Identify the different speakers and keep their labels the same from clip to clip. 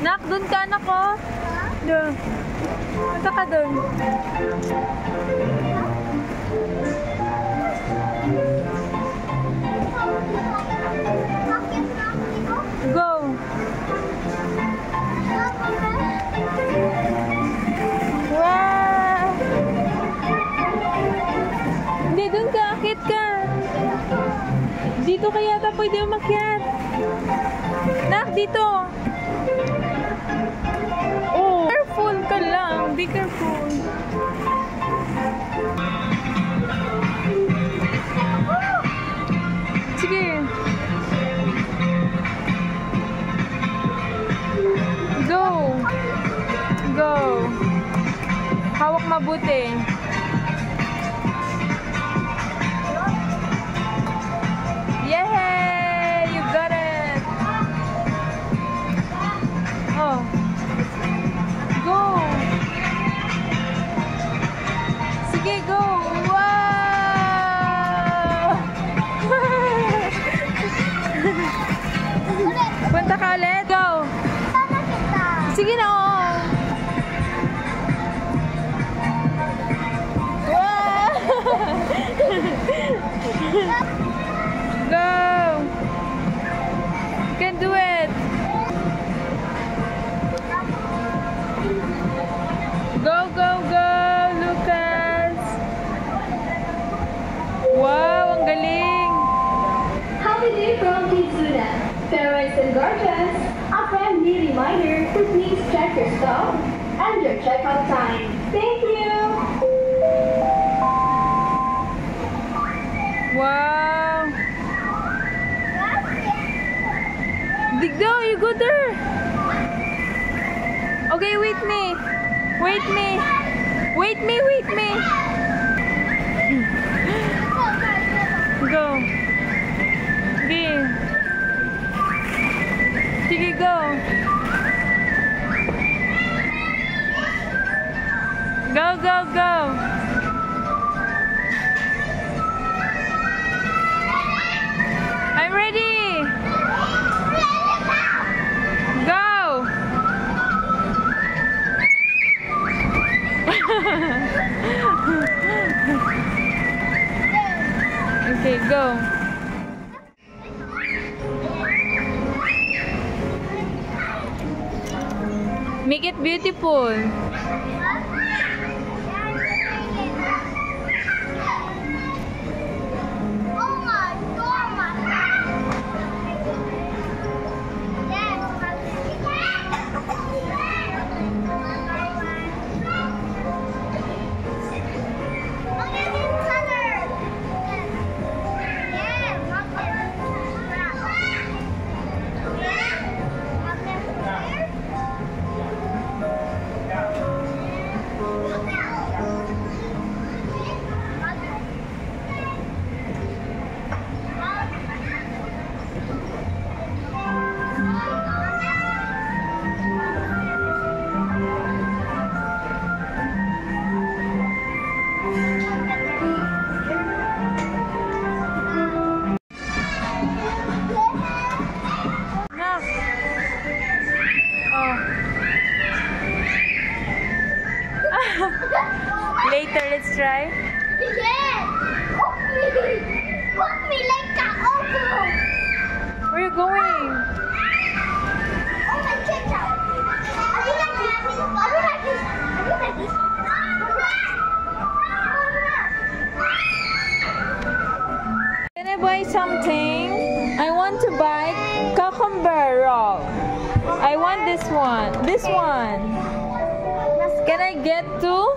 Speaker 1: Nak, dun ka, anak ko. Doon. Punta ka dun. Go. Wow. Hindi, dun ka. Akit ka. Dito ka yata pwede umakyat. Nak, dito. Oh, careful ka lang. Be careful. Sige. Go. Go. Hawak mabuti. Yay! You got it. Oh. Go. Sige, go. Wow! Punta ka ulit. Go. Sige na, oh. Wow! Go. You can do it. Go, go, go, Lucas. Wow, ang galing.
Speaker 2: Happy day from Kizuna. Parents and guardians, a friendly reminder to please check your stuff and your checkout time. Thank you.
Speaker 1: Wow. Digdo, you go there. Okay, wait me. Wait me. Wait me, wait me. Go. Sige. Sige, go. Go, go, go. I'm ready. Go. Okay, go. Make it beautiful. Later, let's try.
Speaker 2: Yeah! Hook me like that also!
Speaker 1: Where are you going?
Speaker 2: Oh my ketchup! Are you like this? Are you like this? Are you like this?
Speaker 1: Can I buy something? I want to buy cucumber roll. I want this one. This one. Can I get two?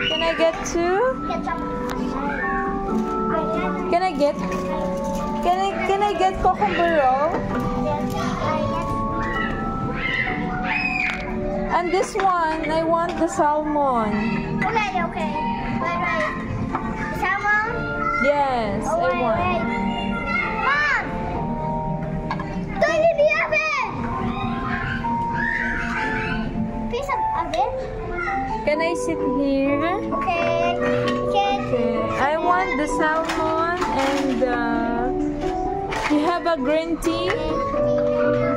Speaker 1: Can I get two? Can I get cucumber roll? And this one, I want the salmon.
Speaker 2: Okay. Wait. Salmon?
Speaker 1: Yes, I want.
Speaker 2: Mom! Turn in the oven! Piece of oven?
Speaker 1: Can I sit here?
Speaker 2: Okay.
Speaker 1: I want the salmon and you have a green tea?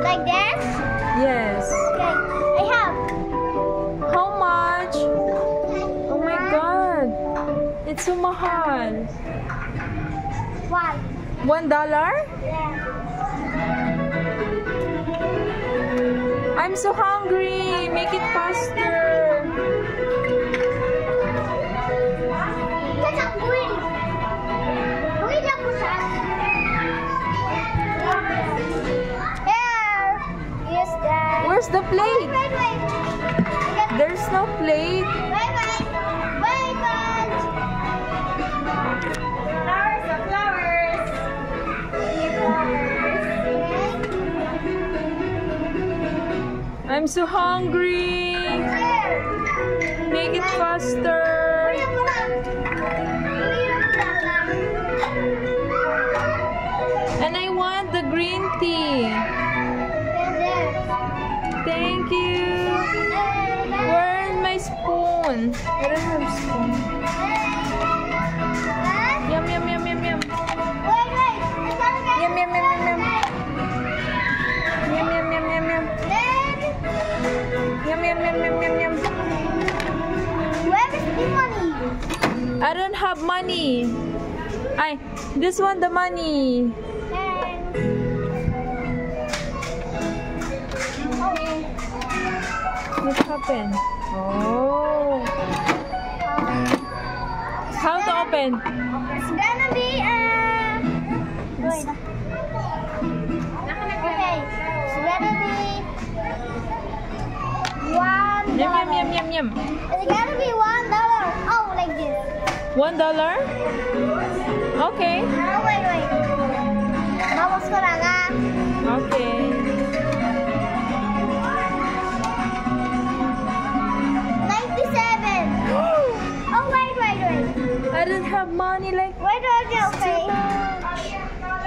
Speaker 2: Like this?
Speaker 1: Yes. so mahal?
Speaker 3: One.
Speaker 1: $1?
Speaker 3: Yeah.
Speaker 1: I'm so hungry. Make it faster.
Speaker 3: That's green. Green apple. Here. Yes, Dad.
Speaker 1: Where's the plate?
Speaker 3: Wait.
Speaker 1: There's no plate.
Speaker 3: Wait. Flowers.
Speaker 1: I'm so hungry. Make it faster. And I want the green tea. Thank you. Where's my spoon? I don't have spoon. Yum. Yum. Yum. Yum. Yum.
Speaker 3: Where is the money?
Speaker 1: I don't have money. This one the money. What happened? Oh. How to open?
Speaker 3: It's gonna be wait. Okay. It's gonna be $1.
Speaker 1: Yum.
Speaker 3: It's gonna be $1. Oh, like this.
Speaker 1: $1? Okay.
Speaker 3: Oh, wait. Vamos ko lang ah.
Speaker 1: Okay.
Speaker 3: 97. Oh, wait.
Speaker 1: I don't have money like.
Speaker 3: Wait, okay.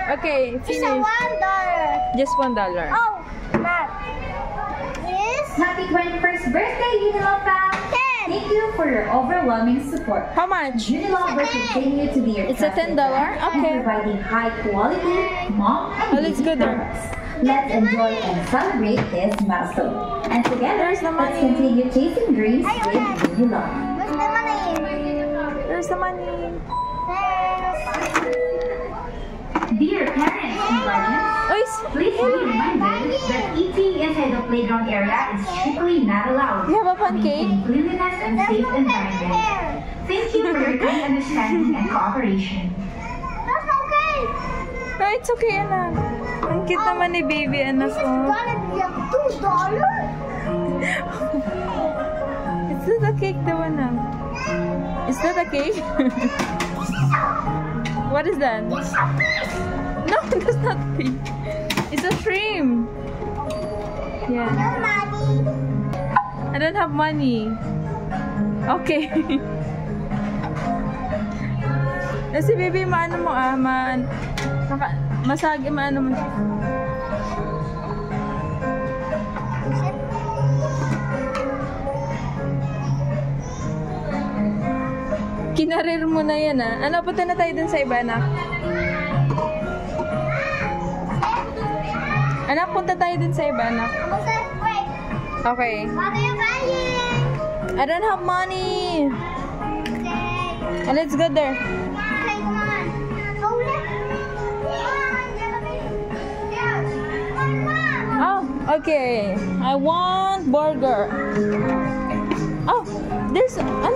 Speaker 1: Okay,
Speaker 3: It's
Speaker 1: finish.
Speaker 3: a $1.
Speaker 1: Just $1.
Speaker 3: Oh, Matt. Yes.
Speaker 2: Happy 21st birthday, Unilove fam!
Speaker 3: 10.
Speaker 2: Thank you for your overwhelming support.
Speaker 1: How much?
Speaker 2: Unilove will continue to be your
Speaker 1: It's a
Speaker 2: trusted
Speaker 1: $10?
Speaker 2: brand
Speaker 1: Okay.
Speaker 2: and providing high quality mom and
Speaker 1: Oh, let's
Speaker 2: baby
Speaker 1: go there.
Speaker 2: products. Let's enjoy and celebrate this milestone. And together,
Speaker 1: There's the
Speaker 2: let's
Speaker 1: money.
Speaker 2: continue chasing dreams
Speaker 3: Ay,
Speaker 2: with
Speaker 3: wala.
Speaker 2: Unilove.
Speaker 3: Where's the money?
Speaker 1: There's the money.
Speaker 2: Dear parents and guardians,
Speaker 1: Oy,
Speaker 2: please be reminded that eating inside the playground area is strictly not allowed.
Speaker 1: you have a pancake?
Speaker 2: Maintain cleanliness and
Speaker 3: There's
Speaker 2: safe
Speaker 3: no paper
Speaker 2: environment.
Speaker 3: here.
Speaker 2: Thank you for your kind understanding and cooperation.
Speaker 3: That's okay.
Speaker 1: No, it's okay, anak. Ang cute naman ni baby, anak
Speaker 3: This is
Speaker 1: ko.
Speaker 3: gonna be a $2.
Speaker 1: It's not a cake daw, anak. Is that a cake? What is that? No, that's not pink. It's a shrimp. Yeah.
Speaker 3: No money.
Speaker 1: I don't have money. Okay. Kasi baby, maano mo masagi, maano mo. Kinarir mo na yan ah. Ano, punta na tayo dun sa iba, anak. Anak, punta tayo dun sa iba, anak.
Speaker 3: Wait.
Speaker 1: Okay.
Speaker 3: What are you buying?
Speaker 1: I don't have money.
Speaker 3: Okay.
Speaker 1: Let's go there.
Speaker 3: Okay, come on. Go left.
Speaker 1: Oh, okay. I want burger. Oh, there's another.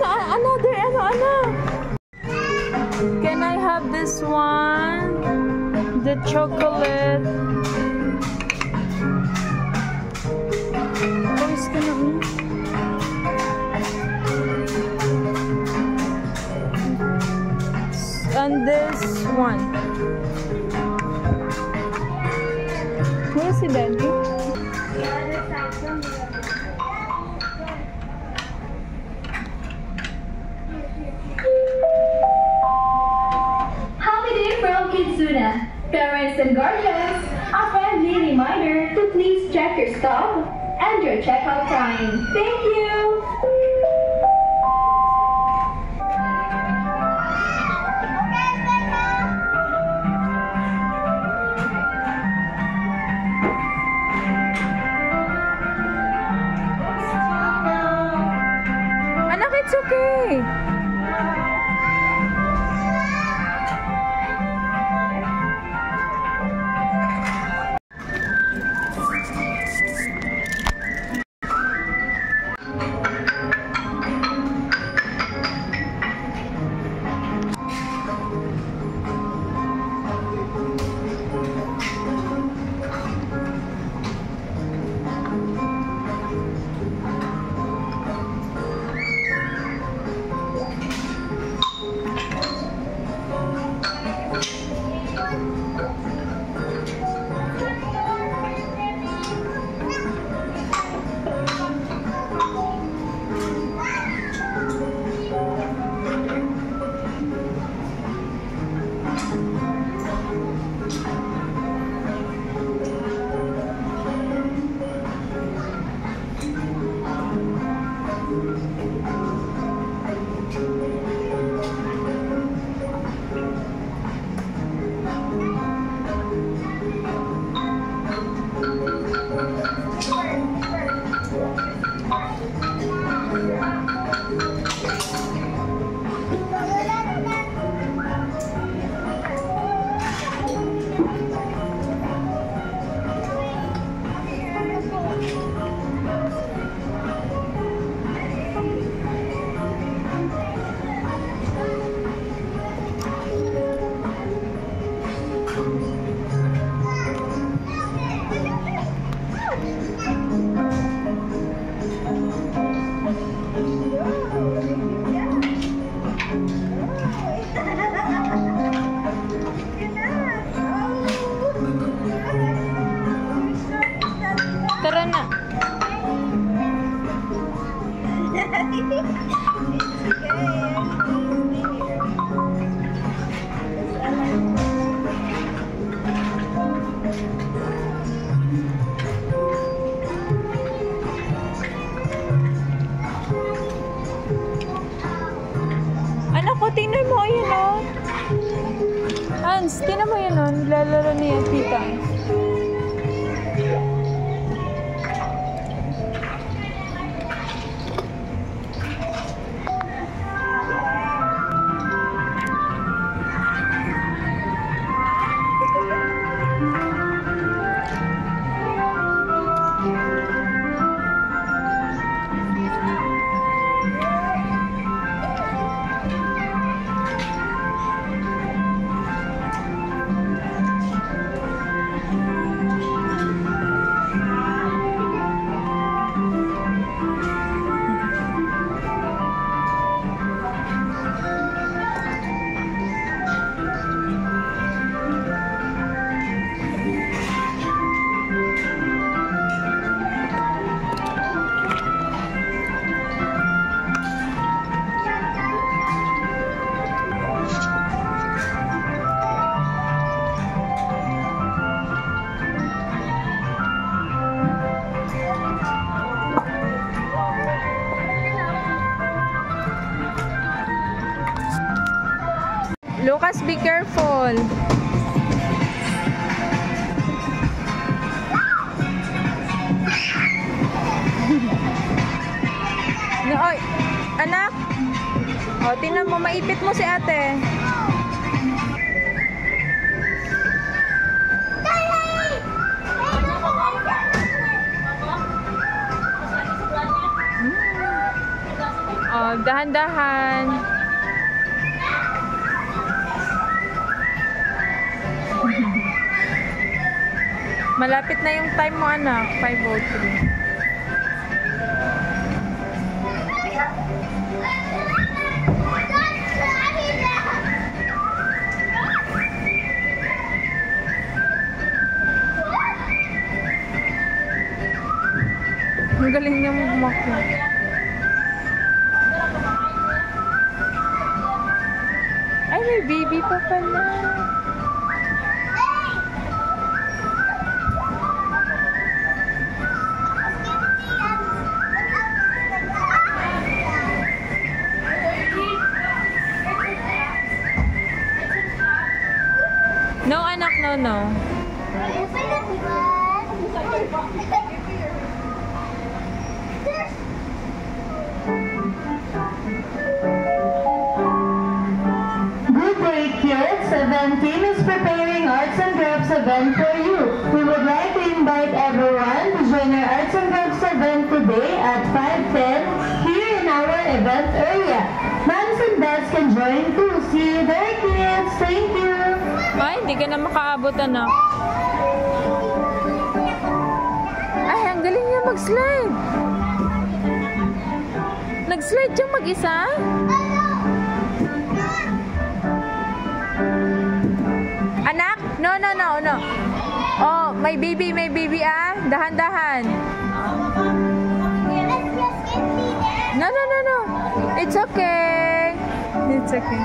Speaker 1: Can I have this one? The chocolate. Oh, it's gonna. And this one. Where's the daddy?
Speaker 2: Holiday from Kitsuna. Parents and guardians, a friendly reminder to please check your stop and your checkout time. Thank you!
Speaker 1: Anak, it's okay. Tara na. Anak ko, tingnan mo yun, oh. Hans, tingnan mo yun, oh. Naglalaro niya, tita. Lucas, be careful. No, oy, anak. O, tingnan mo, maipit mo si ate. O, dahan-dahan. Malapit na yung time mo, anak. 5:03. Ang galing niya magmakbo. Ay, may baby pa pala. No, anak, no, no.
Speaker 2: Good day, kids. 17 is preparing arts and crafts event for you. We would like to invite everyone to join our arts and crafts event today at 5:10 here in our event area. Moms and dads can join too. See you there, kids. Thank you.
Speaker 1: Ay, hindi ka na makaabot, anak. Ay, ang galing niya mag-slide. Nag-slide siyang mag-isa? Anak? No, no, no, no. Oh, may baby, ah. Dahan-dahan. No, no, no, no. It's okay. It's okay.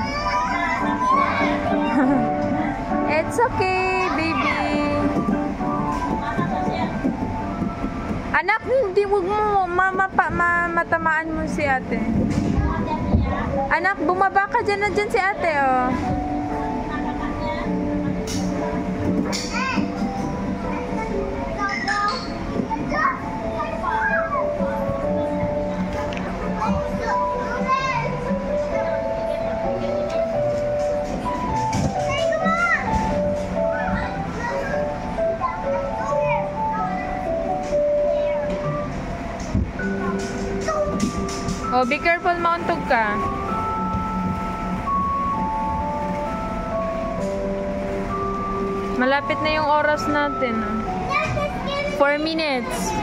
Speaker 1: It's okay, baby. Anak, hindi, wag mo. Matamaan mo si ate. Anak, bumaba ka dyan na dyan si ate, oh. Oh, be careful, mauntog ka. Malapit na yung oras natin. 4 minutes.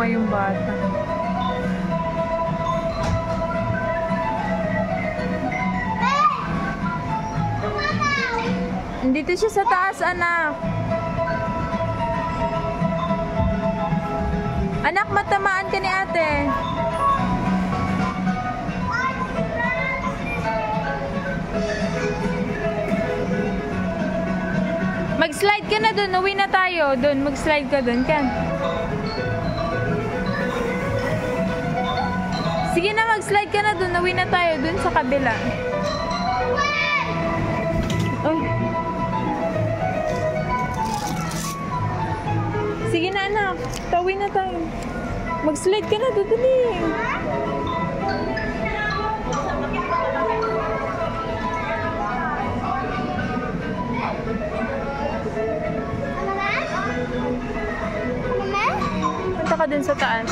Speaker 1: Tuwang-tuwa yung bata. Dito siya sa taas, anak. Anak, matamaan ka ni ate. Mag-slide ka na dun. Uwi na tayo. Dun, mag-slide ka dun. Kan? Sige na, mag-slide ka na dun. Uwi na tayo. Dun sa kabila. Uy. Sige na, anak. Tawin na tayo. Mag-slide ka na dun. Dali. Punta ka dun sa taas.